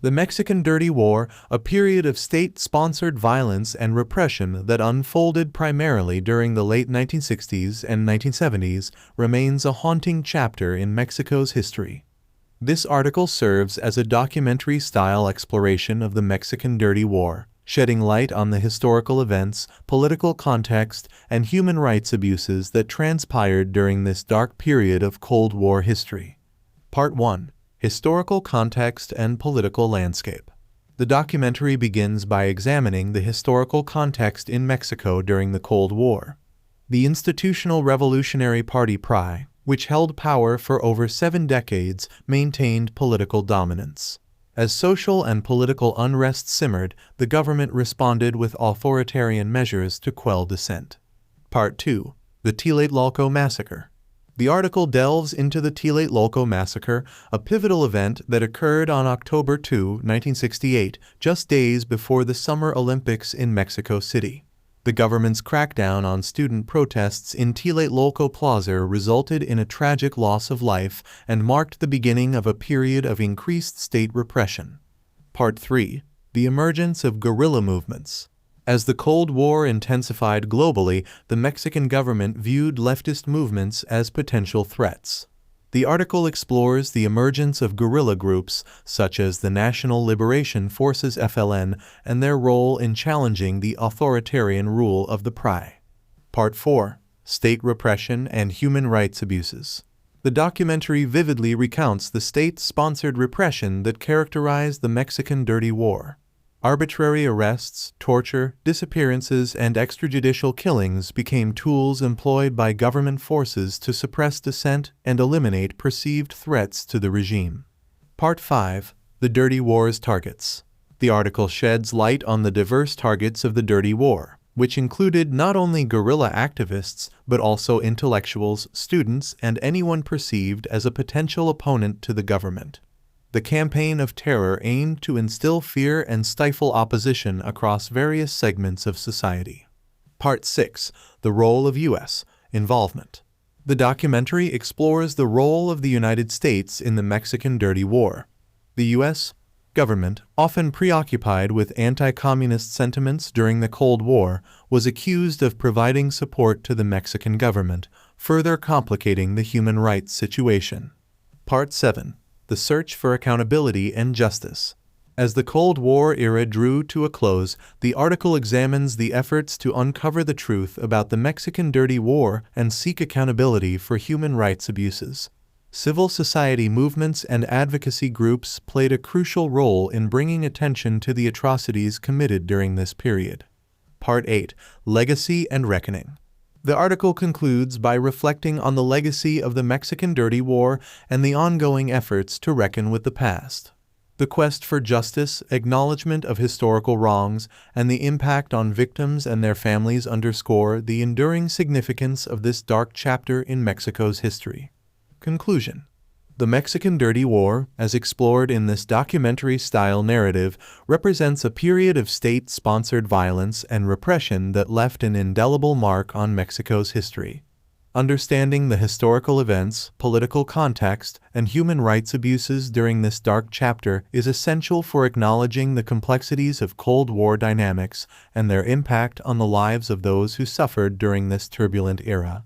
The Mexican Dirty War, a period of state-sponsored violence and repression that unfolded primarily during the late 1960s and 1970s, remains a haunting chapter in Mexico's history. This article serves as a documentary-style exploration of the Mexican Dirty War, shedding light on the historical events, political context, and human rights abuses that transpired during this dark period of Cold War history. Part 1. Historical Context and Political Landscape. The documentary begins by examining the historical context in Mexico during the Cold War. The Institutional Revolutionary Party PRI, which held power for over 7 decades, maintained political dominance. As social and political unrest simmered, the government responded with authoritarian measures to quell dissent. Part 2. The Tlatelolco Massacre. The article delves into the Tlatelolco Massacre, a pivotal event that occurred on October 2, 1968, just days before the Summer Olympics in Mexico City. The government's crackdown on student protests in Tlatelolco Plaza resulted in a tragic loss of life and marked the beginning of a period of increased state repression. Part 3. The Emergence of Guerrilla Movements. As the Cold War intensified globally, the Mexican government viewed leftist movements as potential threats. The article explores the emergence of guerrilla groups such as the National Liberation Forces (FLN) and their role in challenging the authoritarian rule of the PRI. Part 4. State Repression and Human Rights Abuses. The documentary vividly recounts the state-sponsored repression that characterized the Mexican Dirty War. Arbitrary arrests, torture, disappearances, and extrajudicial killings became tools employed by government forces to suppress dissent and eliminate perceived threats to the regime. Part 5. The Dirty War's Targets. The article sheds light on the diverse targets of the Dirty War, which included not only guerrilla activists, but also intellectuals, students, and anyone perceived as a potential opponent to the government. The Campaign of Terror aimed to instill fear and stifle opposition across various segments of society. Part 6. The Role of U.S. Involvement. The documentary explores the role of the United States in the Mexican Dirty War. The U.S. government, often preoccupied with anti-communist sentiments during the Cold War, was accused of providing support to the Mexican government, further complicating the human rights situation. Part 7. The Search for Accountability and Justice. As the Cold War era drew to a close, the article examines the efforts to uncover the truth about the Mexican Dirty War and seek accountability for human rights abuses. Civil society movements and advocacy groups played a crucial role in bringing attention to the atrocities committed during this period. Part 8. Legacy and Reckoning. The article concludes by reflecting on the legacy of the Mexican Dirty War and the ongoing efforts to reckon with the past. The quest for justice, acknowledgement of historical wrongs, and the impact on victims and their families underscore the enduring significance of this dark chapter in Mexico's history. Conclusion. The Mexican Dirty War, as explored in this documentary-style narrative, represents a period of state-sponsored violence and repression that left an indelible mark on Mexico's history. Understanding the historical events, political context, and human rights abuses during this dark chapter is essential for acknowledging the complexities of Cold War dynamics and their impact on the lives of those who suffered during this turbulent era.